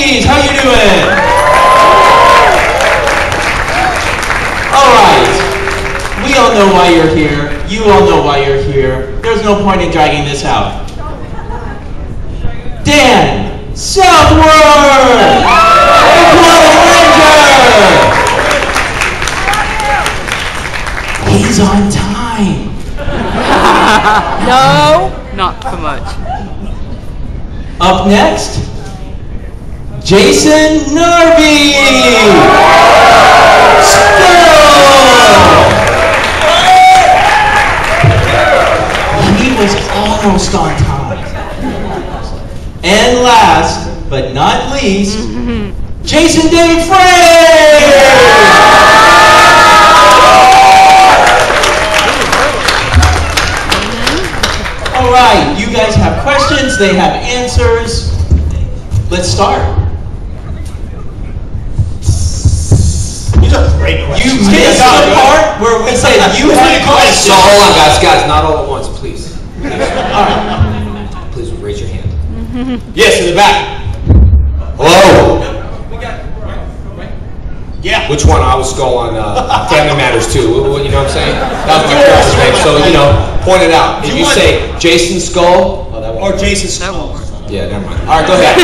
Ladies, how you doing? All right. We all know why you're here. You all know why you're here. There's no point in dragging this out. Dan Southworth! He's on time. No, not so much. Up next, Jason Narvy! He was almost on time. And last, but not least, Jason Dave Frey! All right, you guys have questions, they have answers. Let's start. These are great questions. You missed the part where we said you had questions. So hold on, guys, not all at once, please. All right. Please raise your hand. Yes, in the back. Hello. Yeah. Which one? I was Skull on Family Matters too. You know what I'm saying? That was my character's name. So point it out. If you say Jason Skull, or Jason Skull. Yeah, never mind. All right, go ahead.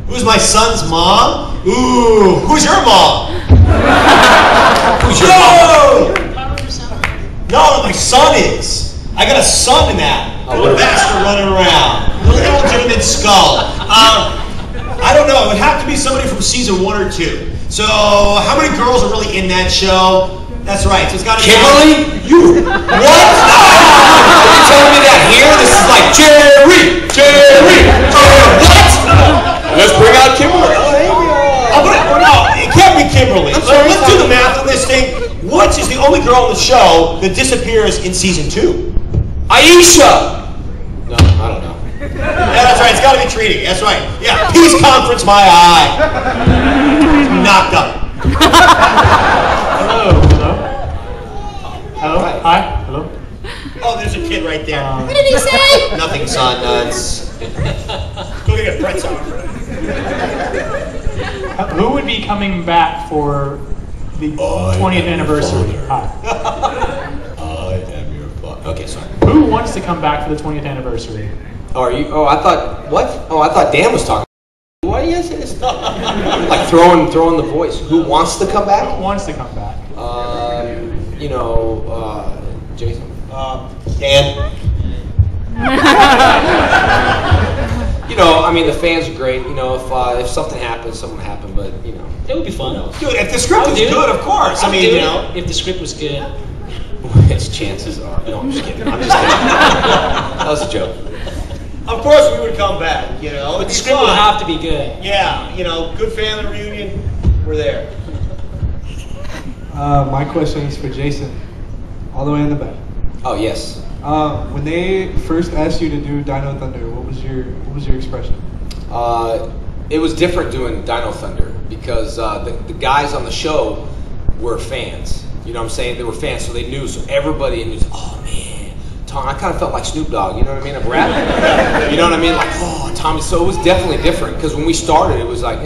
Who's my son's mom? Ooh, who's your mom? Who's your mom? No, my son is. I got a son in that. Little bastard running around. Little illegitimate skull. I don't know. It would have to be somebody from season 1 or 2. So, how many girls are really in that show? That's right. So it's got to be Kimberly? You what? Are you telling me that here? This is like Jerry. What? Let's bring out Kimberly. No, it can't be Kimberly. Let's do the math on this thing. Woods is the only girl on the show that disappears in season 2. Aisha. No, I don't know. Yeah, that's right. It's got to be Trini. That's right. Yeah, peace conference, my eye. Knocked up. Hello. Hi. Hello. Oh, there's a kid right there. What did he say? Nothing, son. Go get a pretzel. Who would be coming back for the 20th anniversary? Hi. I am your father. Okay, sorry. Who wants to come back for the 20th anniversary? Oh, are you? Oh, I thought what? Oh, I thought Dan was talking. Why do you say this? Like throwing the voice. Who wants to come back? Who wants to come back? Jason. Dan. I mean, the fans are great. If something happens, something happened. But It would be fun. Dude, if the script was good, of course. I mean, if the script was good. its chances are. No, I'm just kidding. That was a joke. Of course we would come back, But the script would have to be good. Yeah, good family reunion, we're there. My question is for Jason, all the way in the back. Oh, yes. When they first asked you to do Dino Thunder, what was your expression? It was different doing Dino Thunder because the guys on the show were fans. You know what I'm saying? They were fans, so they knew. So everybody knew, oh man, Tom. I kind of felt like Snoop Dogg. You know what I mean? Of rap. You know what I mean? Like, oh, Tommy. So it was definitely different because when we started, it was like,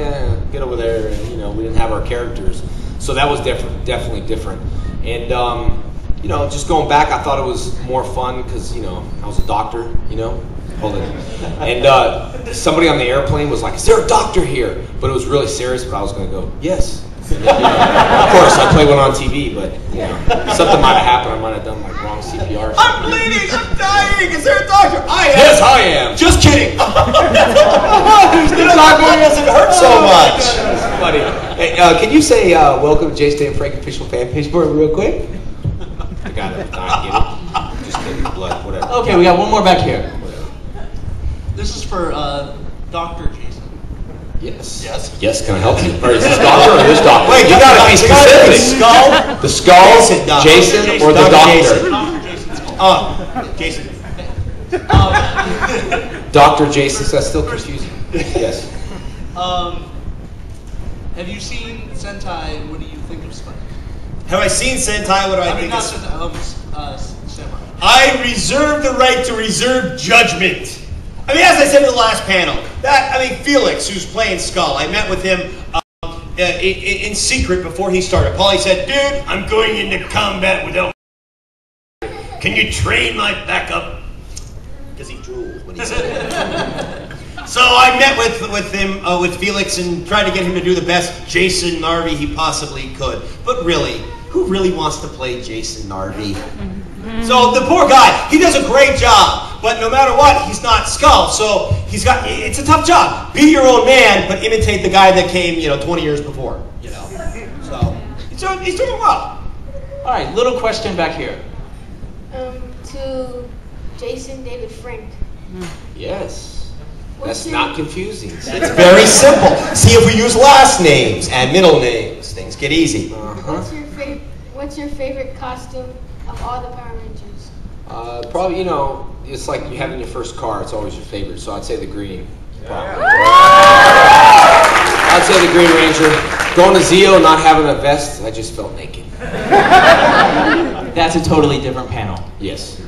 get over there, and we didn't have our characters. So that was definitely different. And just going back, I thought it was more fun because I was a doctor. Hold it. And somebody on the airplane was like, "Is there a doctor here?" But it was really serious. But I was going to go, "Yes." Of course, I play one on TV, but something might have happened. I might have done like wrong CPR. I'm bleeding. I'm dying. Is there a doctor? I am. Yes, I am. Just kidding. The doctor doesn't hurt so much. That's funny. Hey, can you say welcome to Jason and Frank official fan page board real quick? I got it. I get it. Just kidding. Blood, whatever. Okay, we got one more back here. This is for Dr. Jason. Yes. Can I help you? Or is this doctor or this doctor? Wait, you gotta be specific. The skull. The skull, Jason, or the doctor? Jason. Dr. Jason. That's still confusing. Yes. Have you seen Sentai, and what do you think of Spike? Have I seen Sentai? What do I think? Not Sentai, Samurai. I reserve the right to reserve judgment. I mean, as I said in the last panel, Felix, who's playing Skull, I met with him in secret before he started. Paulie said, dude, I'm going into combat without... Can you train my backup? Because he drooled when he said it. So I met with him, with Felix, and tried to get him to do the best Jason Narvy he possibly could. But really, who really wants to play Jason Narvy? So the poor guy, he does a great job, but no matter what, he's not Skull. So it's a tough job. Be your own man, but imitate the guy that came, 20 years before. So he's doing well. All right, little question back here. To Jason David Frank. Yes. That's not confusing. It's very simple. See, if we use last names and middle names, things get easy. What's your favorite costume of all the Power Rangers? Probably, it's like you having your first car. It's always your favorite. So I'd say the green. I'd say the Green Ranger. Going to Zeo, not having a vest, I just felt naked. That's a totally different panel. Yes.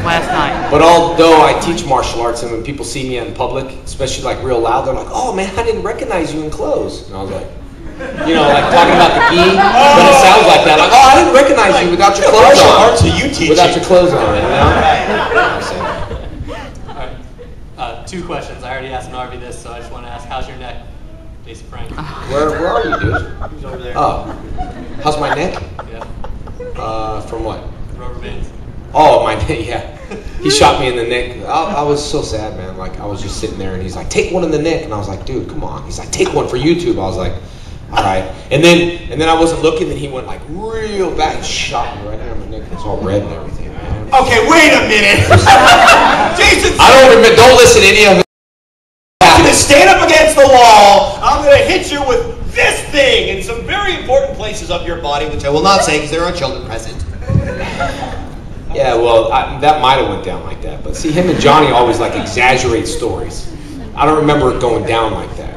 Last night. But although I teach martial arts, and when people see me in public, especially like real loud, they're like, "Oh man, I didn't recognize you in clothes." And I was like, like talking about the gi, but it sounds like that. Like, "Oh, I didn't recognize you without your clothes on." Martial arts are you teaching? Without your clothes on, All right. 2 questions. I already asked Narvy this, so I just want to ask, how's your neck, Jason Frank? Where are you, dude? He's over there. Oh, how's my neck? Yeah. From what? Rubber bands. Oh, my neck, yeah. He shot me in the neck. I was so sad, man. Like, I was just sitting there, and he's like, "Take one in the neck." And I was like, "Dude, come on." He's like, "Take one for YouTube." I was like, "All right." And then I wasn't looking, and he went like real back and shot me right there in my neck. It's all red and everything, man. Okay, wait a minute. Jason, Don't listen to any of it. I'm going to stand up against the wall. I'm going to hit you with this thing in some very important places of your body, which I will not say because there are children present. Yeah, well, that might have went down like that. But see, him and Johnny always like exaggerate stories. I don't remember it going down like that.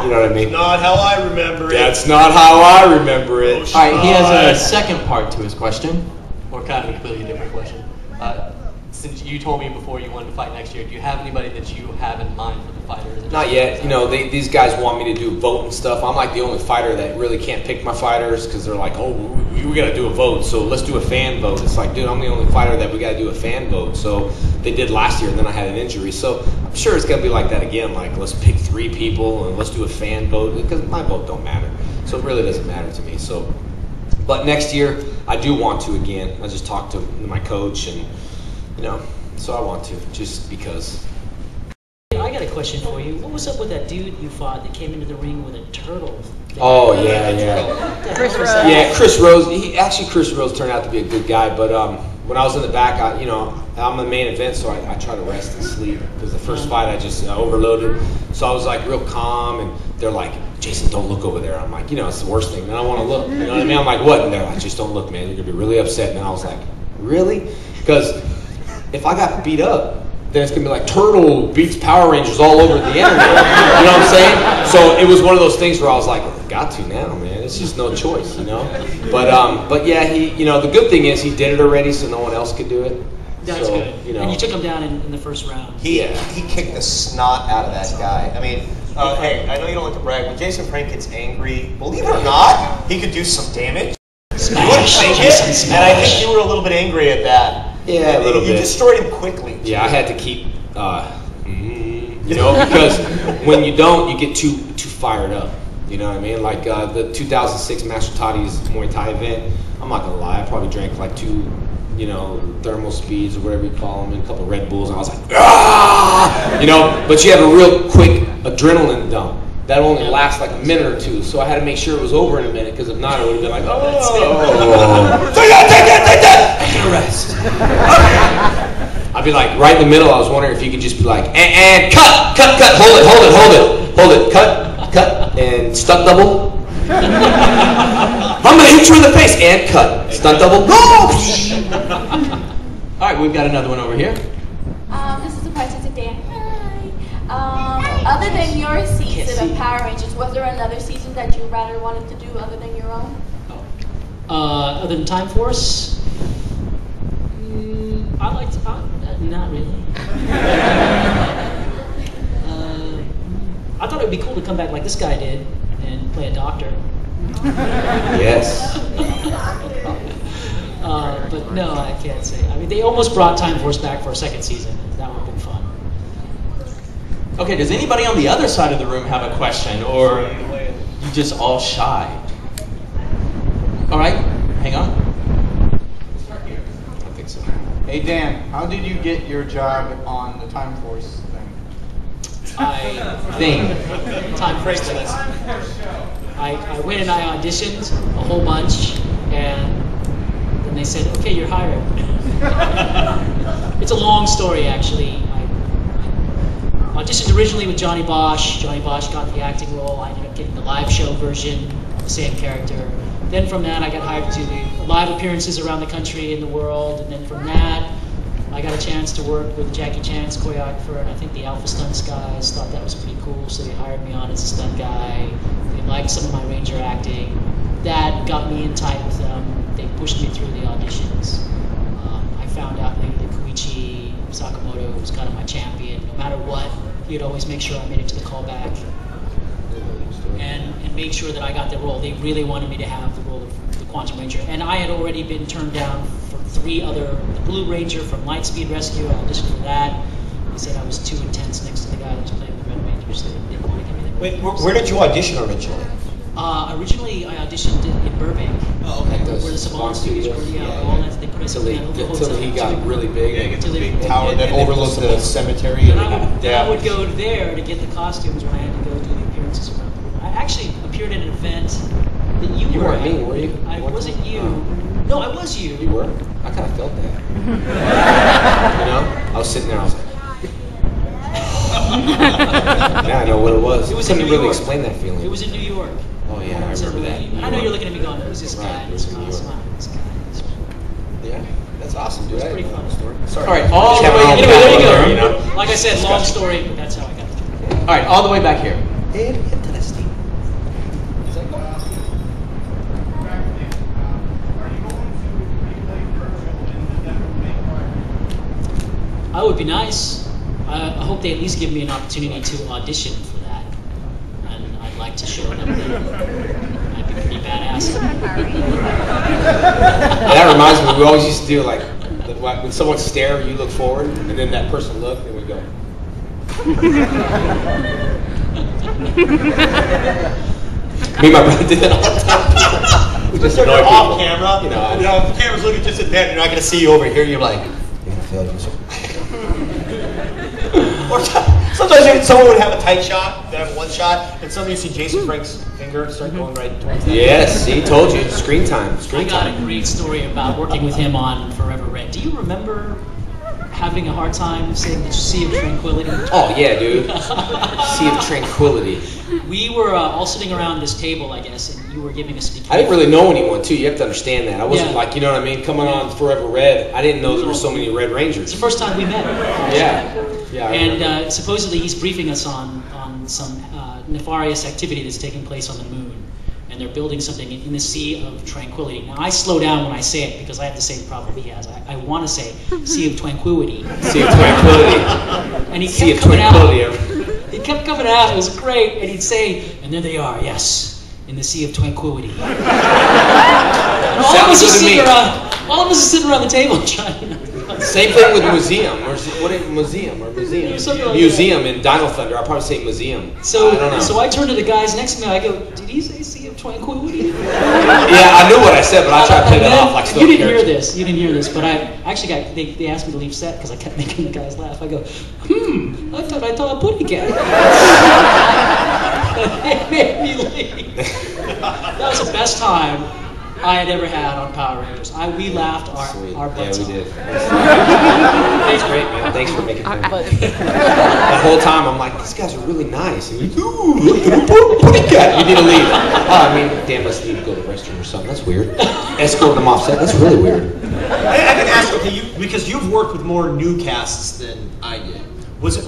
You know what I mean? Not how I remember it. That's not how I remember it. All right, he has a second part to his question. Or kind of a completely different question. Since you told me before you wanted to fight next year, do you have anybody that you have in mind for the fighters? Not yet. These guys want me to do vote and stuff. I'm like the only fighter that really can't pick my fighters because they're like, "Oh, we got to do a vote, so let's do a fan vote." It's like, dude, I'm the only fighter that we got to do a fan vote. So they did last year, and then I had an injury. So I'm sure it's gonna be like that again. Like, let's pick 3 people and let's do a fan vote because my vote don't matter. So it really doesn't matter to me. So, but next year I do want to again. I just talked to my coach and. So I want to, just because. I got a question for you. What was up with that dude you fought that came into the ring with a turtle? Oh, yeah. Chris Rose. Yeah, Chris Rose. Chris Rose turned out to be a good guy, but when I was in the back, I'm the main event, so I try to rest and sleep, because the first fight I just overloaded. So I was like real calm, and they're like, "Jason, don't look over there." I'm like, it's the worst thing. And I want to look. You know what I mean? I'm like, "What?" And they're like, "Just don't look, man. You're going to be really upset." And I was like, "Really?" Because if I got beat up, then it's going to be like Turtle beats Power Rangers all over the internet. You know what I'm saying? So it was one of those things where I was like, got to now, man. It's just no choice, But yeah, the good thing is he did it already, so no one else could do it. That's good. And you took him down in the first round. He kicked the snot out of that guy. I mean, hey, I know you don't like to brag, when Jason Frank gets angry, believe it or not, he could do some damage. You wouldn't think it, and I think you were a little bit angry at that. Yeah, a little bit. You destroyed him quickly. Yeah, I had to keep, because when you don't, you get too fired up. You know what I mean? Like the 2006 Master Toddy's Muay Thai event, I'm not going to lie, I probably drank like 2, thermal speeds or whatever you call them, and a couple of Red Bulls, and I was like, ah! But you have a real quick adrenaline dump. That only lasts like a minute or 2, so I had to make sure it was over in a minute, because if not, it would have been like, oh. Take that! I can rest. I'd be like, right in the middle, I was wondering if you could just be like, and cut, hold it, cut, and stunt double. I'm gonna hit you in the face, and cut, stunt double, go! All right, we've got another one over here. This is a question to Dan. Hi. Other than your season of Power Rangers, was there another season that you rather wanted to do other than your own? Other than Time Force? I liked not really. I thought it would be cool to come back like this guy did and play a doctor. Yes. But no, I can't say. I mean, they almost brought Time Force back for a second season. That would have been fun. Okay, does anybody on the other side of the room have a question, or you just all shy? All right, hang on. I think so. Hey Dan, how did you get your job on the Time Force thing? Time Force thing. I went and I auditioned a whole bunch, and then they said, okay, you're hired. It's a long story, actually. I auditioned originally with Johnny Bosch. Johnny Bosch got the acting role. I ended up getting the live show version of the same character. Then from that, I got hired to do live appearances around the country and the world. And then from that, I got a chance to work with Jackie Chan's choreographer, and I think the Alpha Stunts guys thought that was pretty cool, so they hired me on as a stunt guy. They liked some of my Ranger acting. That got me in tight with them. They pushed me through the auditions. I found out later that Koichi Sakamoto was kind of my champion. No matter what, he'd always make sure I made it to the callback and made sure that I got the role. They really wanted me to have the role of the Quantum Ranger, and I had already been turned down for 3 other, the Blue Ranger from Lightspeed Rescue. I auditioned for that. They said I was too intense next to the guy that was playing the Red Ranger, so they didn't want to give me the Wait, where did you audition originally? Originally, I auditioned in Burbank. Oh, okay. Where the Savant Studios were, all that. They put us in that little Until he got really big. Yeah, get the big tower that overlooks the cemetery. And I would go there to get the costumes when I had to go do the appearances around the room. I actually appeared at an event that you were weren't at. me, were you? I wasn't you. No, I was you. You were? I kind of felt that. You know? I was sitting there, I was like, now I know what it was. It was Couldn't in New really York. explain that feeling. It was in New York. Oh yeah, I remember that. And I know you're looking at me going, who's this guy? Right, it was in New York. This guy. Yeah, that's awesome, dude. It was pretty fun. Sorry. All right, all the way. Anyway, there you go. You know? Like I said, long story, but that's how I got it. All right, all the way back here. Interesting. I would be nice. I hope they at least give me an opportunity to audition for that. And I'd like to show them that I'd be pretty badass. That reminds me, we always used to do like, when someone stare, you look forward, and then that person looked, and we go. Me and my brother did that all the time. We just You're annoy off people. camera. You know, If the camera's looking just at that, you're not going to see you over here. You're like, you're going to fail you. Or sometimes someone would have a tight shot, they have one shot, and suddenly you see Jason Frank's finger start going right towards them. Yes, he told you. Screen time. I Screen got a time. great story about working with him on Forever Red. Do you remember having a hard time saying the Sea of Tranquility? Oh yeah, dude. Sea of Tranquility. We were all sitting around this table, I guess, and you were giving us the I didn't really know anyone too. You have to understand that. I wasn't Yeah. like, you know what I mean, coming on Forever Red. I didn't know there were so many Red It's Rangers. the first time we met. Yeah. Yeah. I remember. And supposedly he's briefing us on some nefarious activity that's taking place on the moon. And they're building something in the Sea of Tranquility. Now, I slow down when I say it because I have the same problem he has. I want to say Sea of Tranquility. Sea of Tranquility. And he Sea kept of coming out. Tranquility. He kept coming out. It was great. And he'd say, and there they are, yes, in the Sea of Tranquility. And all of us are Sounds good to sitting me. around. All of us are sitting around the table trying. Same thing with museum. Or what is museum or museum? Something like Museum in Dino Thunder. I'll probably say museum. So, I don't know. so I turned to the guys next to me. I go, "Did he say Sea of Tranquility?" Yeah, I knew what I said, but I tried to play And that then- off like you still didn't hear this. You didn't hear this, but I actually got. They asked me to leave set because I kept making the guys laugh. I go, I thought I thought a pudding cat. They made me leave. That was the best time I had ever had on Power Rangers. We laughed Sweet. our butts Yeah, we off. did. Thanks, great, man. Thanks for making fun. The whole time I'm like, these guys are really nice. And you, ooh, look at a pudding cat. You need to leave. Oh, I mean, damn, let's need to go to the restroom or something. That's weird. Escort them off set. That's really weird. I can ask, okay, because you've worked with more new casts than I did. Was it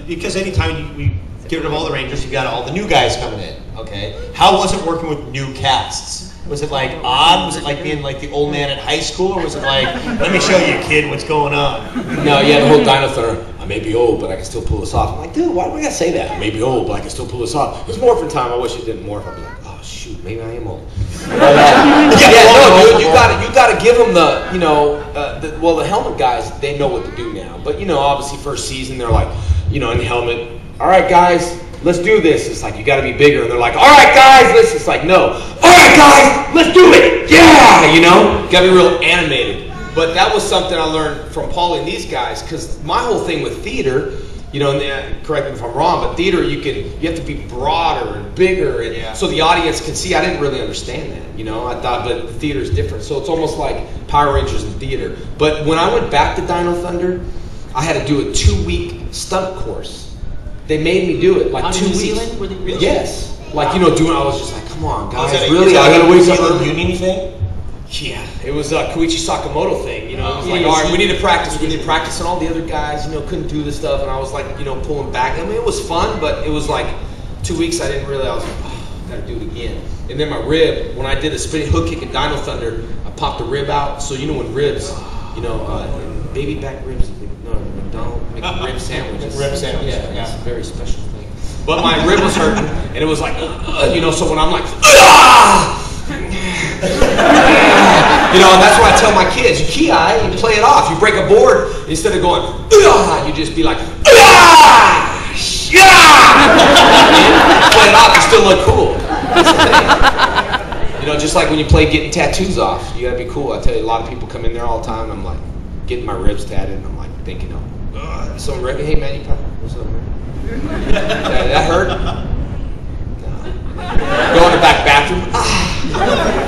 because anytime we get rid of all the Rangers, you got all the new guys coming in? Okay, how was it working with new casts? Was it like odd? Was it like being like the old man at high school, or was it like, let me show you, kid, what's going on? No, yeah, the whole Dino Thunder. I may be old, but I can still pull this off. I'm like, dude, why do I gotta say that? I may be old, but I can still pull this off. It's morphin' time. I wish it didn't morph. I'd be like, oh shoot, maybe I am old. No, dude, you gotta give them the, you know, the helmet guys, they know what to do now. But you know, obviously first season, they're like, you know, in the helmet, all right, guys, let's do this. It's like, you gotta be bigger. And they're like, all right, guys, let's. It's like, no. All right, guys, let's do it. Yeah, you know, gotta be real animated. But that was something I learned from Paul and these guys, because my whole thing with theater, you know, and correct me if I'm wrong, but theater, you have to be broader and bigger, and so the audience can see. I didn't really understand that, you know. I thought, but the theater is different, so it's almost like Power Rangers in theater. But when I went back to Dino Thunder, I had to do a 2-week stunt course. They made me do it like 2 weeks. New Zealand? Were they really? Yes, like, you know, I was just like, come on, guys, really? I gotta wait till the union thing. Yeah, it was a Koichi Sakamoto thing, you know. It was like, all right, we need to practice. We need to practice, and all the other guys, you know, couldn't do this stuff, and I was like, you know, pulling back. I mean, it was fun, but it was like 2 weeks. I didn't really. I was like, oh, gotta do it again. And then my rib, when I did a spinning hook kick at Dino Thunder, I popped the rib out. So you know when ribs, you know, baby back ribs. No, McDonald's make rib sandwiches. Rib sandwiches. Yeah, it's a very special thing. But my rib was hurting, and it was like, you know. So when I'm like, ah! You know, and that's what I tell my kids. You ki-eye, you play it off. You break a board, instead of going, you just be like, play it off, you still look cool. That's the thing. You know, just like when you play getting tattoos off, you gotta be cool. I tell you, a lot of people come in there all the time, and I'm like, getting my ribs tatted, and I'm like thinking, some rib, hey man, you probably, what's up, man? That hurt? Go in the back bathroom.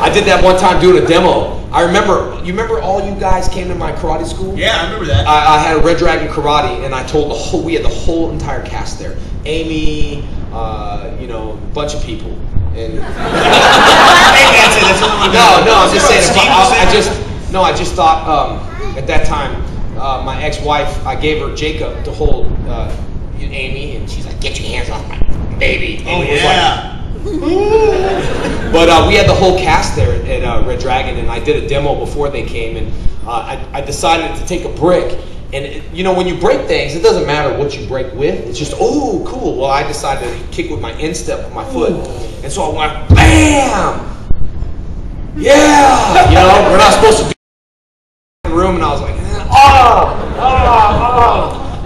I did that one time doing a demo. I remember, you remember all you guys came to my karate school? Yeah, I remember that. I had a Red Dragon Karate, and I told we had the whole entire cast there. Amy, you know, a bunch of people. And I'm just saying, I just thought, at that time, my ex-wife, I gave her Jacob to hold Amy, and she's like, get your hands off my baby. And oh, yeah. But we had the whole cast there at Red Dragon, and I did a demo before they came, and I decided to take a brick. And you know, when you break things, it doesn't matter what you break with. It's just, oh, cool. Well, I decided to kick with my instep with my foot, and so I went, bam! Yeah! You know, we're not supposed to do in the room, and I was like,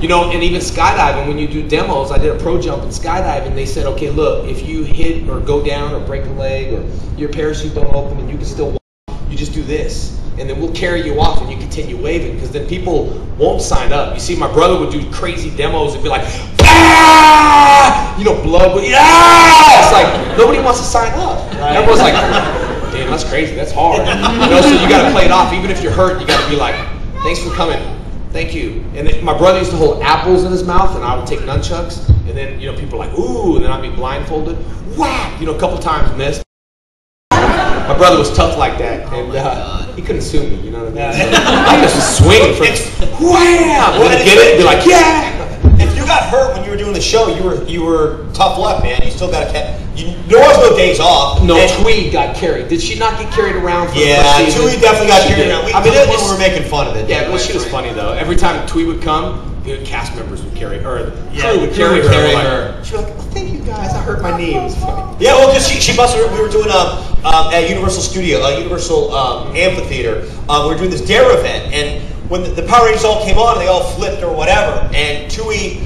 you know, and even skydiving, when you do demos, I did a pro jump in skydiving, they said, okay, look, if you hit or go down or break a leg or your parachute don't open and you can still walk, you just do this. And then we'll carry you off and you continue waving, because then people won't sign up. You see, my brother would do crazy demos and be like, ah! You know, blood would, ah! It's like, nobody wants to sign up. Right. Everyone's like, damn, that's crazy, that's hard. You know, so you gotta play it off. Even if you're hurt, you gotta be like, thanks for coming. Thank you. And then my brother used to hold apples in his mouth, and I would take nunchucks, and then, you know, people are like, ooh, and then I'd be blindfolded. Whack! You know, a couple times missed. My brother was tough like that, and he couldn't sue me, you know what I mean? So I just was swinging for wham! Well, get it? Be like, yeah! If you got hurt when you were doing the show, you were tough luck, man. You still got to there was no days off. No, Tweed got carried. Did she not get carried around for the first season? Tweed definitely got carried around. I mean, we were making fun of it. Yeah, but she was funny though. Every time Tweed would come, the cast members would carry her. Crew would carry her. She was like, oh, thank you guys. I hurt my knee. It was funny. Yeah, well, because she busted. We were doing at Universal Studio, Universal Amphitheater. We were doing this Dare event, and when the Power Rangers all came on, they all flipped or whatever, and Tui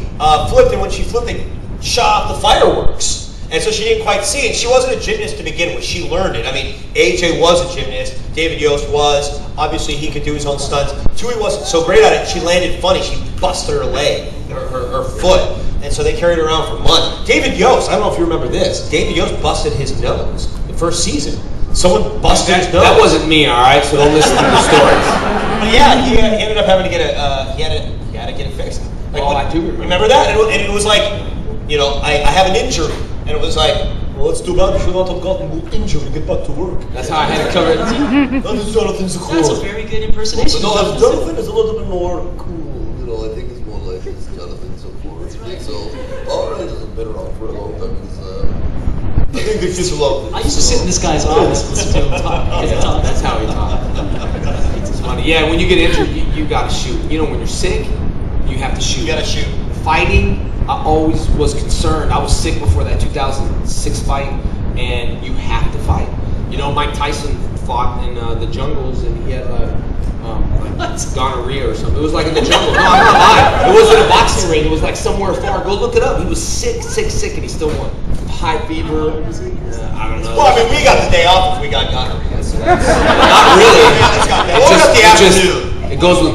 flipped, and when she flipped, they shot off the fireworks. And so she didn't quite see it. She wasn't a gymnast to begin with. She learned it. I mean, AJ was a gymnast. David Yost was. Obviously, he could do his own stunts. Tui wasn't so great at it. She landed funny. She busted her leg, her foot. And so they carried her around for months. David Yost, I don't know if you remember this. David Yost busted his nose the first season. Someone busted his nose. That wasn't me, all right? So don't listen to the stories. But yeah, he ended up having to get he had to get it fixed. Like, I do remember that? And it was like, you know, I have an injury. And it was like, well, it's too bad you should not have gotten injured to get back to work. That's how I had to cover it. That's a very good impersonation. No, Jonathan is a little bit more cool. You know, I think it's more like it's Jonathan so forward. So Power Rangers has been around for a long time. think they're just lovely. I used to sit in this guy's office and listen to him talk. That's how he talks. It's funny. Yeah, when you get injured, you got to shoot. You know, when you're sick, you have to shoot. You gotta shoot. Fighting, I always was concerned. I was sick before that 2006 fight, and you have to fight. You know, Mike Tyson fought in the jungles, and he had like gonorrhea or something. It was like in the jungle. No, I'm not lying. It wasn't a boxing ring. It was like somewhere far. Go look it up. He was sick, and he still won. High fever. I don't know. Well, I mean, we got the day off if we got gonorrhea. So not really. It it goes with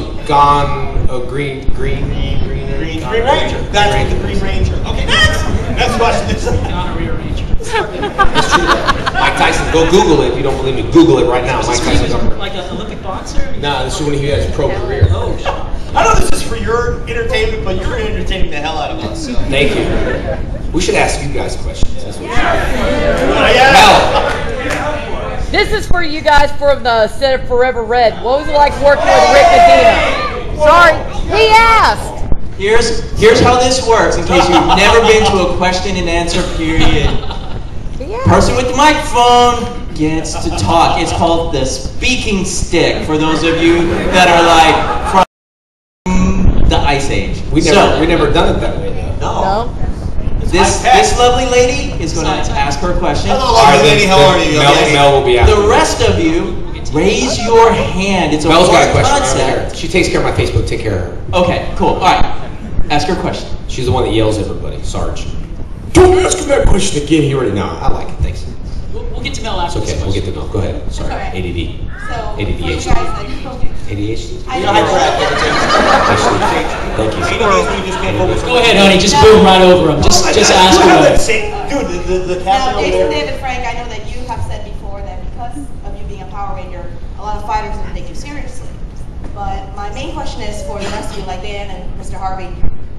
Green Ranger. That's what the Green Ranger. Okay, next question. Gonorrhea Ranger. That's true. Mike Tyson, go Google it if you don't believe me. Google it right now. Mike Tyson. Like an Olympic boxer? Nah, this is when he had his pro career. Oh, I know this is for your entertainment, but you're entertaining the hell out of us. So. Thank you. We should ask you guys questions. That's what we should. Yeah. This is for you guys from the set of Forever Red. What was it like working with Rick and Dino? Sorry, he asked. Here's how this works, in case you've never been to a question and answer period. Person with the microphone gets to talk. It's called the speaking stick, for those of you that are like from the Ice Age. We never done it that way though. No. This lovely lady is going to ask her question. Hello, lovely lady. How are you? Mel will be asking. The rest of you, raise your hand. It's a Mel's got a hard question. concept. She takes care of my Facebook. Take care of her. Okay, cool. All right. Ask her question. She's the one that yells at everybody. Sarge. Don't ask him that question again. He already know. I like it. Thanks. We'll get to Mel after It's okay. this We'll question. get to Mel. Go ahead. Sorry. Alright. ADD. So, for you ADHD. guys that know, ADHD. I Yeah, know. Thank you. Go ahead, honey. Just boom right over him. Just ask her. Dude, the Now, captain over Jason, there. David, Frank, I know that you have said before that because of you being a Power Ranger, a lot of fighters don't take you seriously. But my main question is for the rest of you, like Dan and Mr. Harvey,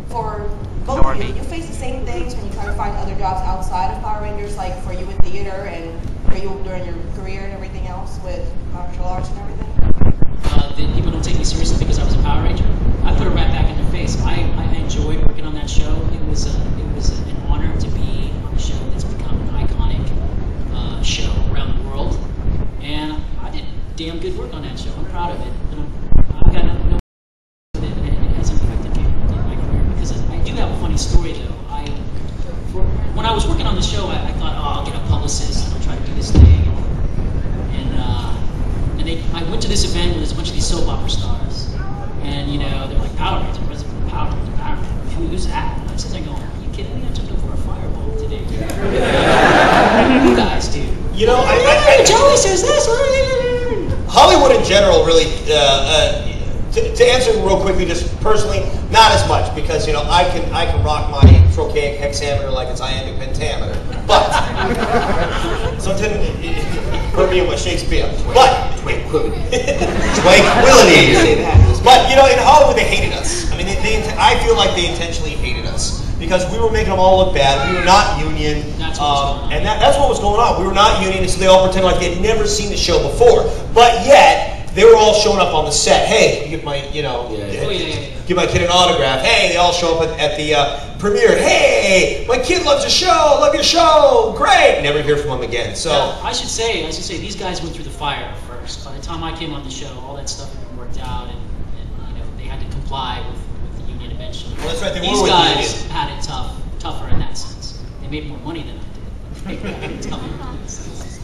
for both of you, you face the same things when you try to find other jobs outside of Power Rangers, like for you in theater and for you during your career and everything else with martial arts and everything? That people don't take me seriously because I was a Power Ranger. I put it right back in their face. I enjoyed working on that show. It was an honor to be on a show that's become an iconic show around the world, and I did damn good work on that show. I'm proud of it. I've got no it hasn't affected my career because I do have a funny story though. When I was working on the show, I thought, oh, I'll get a publicist and I'll try to do this thing. I went to this event with a bunch of these soap opera stars, and they're like, Power Ranger, President Power Ranger, Power Ranger. Who's that? And I'm sitting there going, are you kidding me? I took over a fireball today. You guys do. Joey says this. Hollywood in general really, to answer real quickly, just personally, not as much because I can rock my trochaic hexameter like it's iambic pentameter, but something hurt me with Shakespeare. But tranquility. But in Hollywood they hated us. I mean, I feel like they intentionally hated us because we were making them all look bad. We were not union, That's what was going on. and that's what was going on. We were not union, and so they all pretended like they had never seen the show before. But yet they were all showing up on the set. Hey, you give my give my kid an autograph. Hey, they all show up at the premiere. Hey, my kid loves your show. Love your show. Great. Never hear from them again. So Yeah, I should say these guys went through the fire first. By the time I came on the show, all that stuff had been worked out, and they had to comply with the union eventually. Well, that's right, they were These with the guys union. had it tougher in that sense. They made more money than I did. They had it tougher in that sense.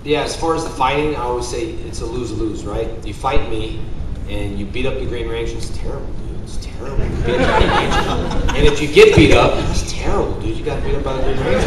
Yeah, as far as the fighting, I always say it's a lose-lose, right? You fight me, and you beat up the Green Ranger. It's terrible, dude. It's terrible. You beat up the Green Ranger. And if you get beat up, it's terrible, dude. You got beat up by the Green Ranger.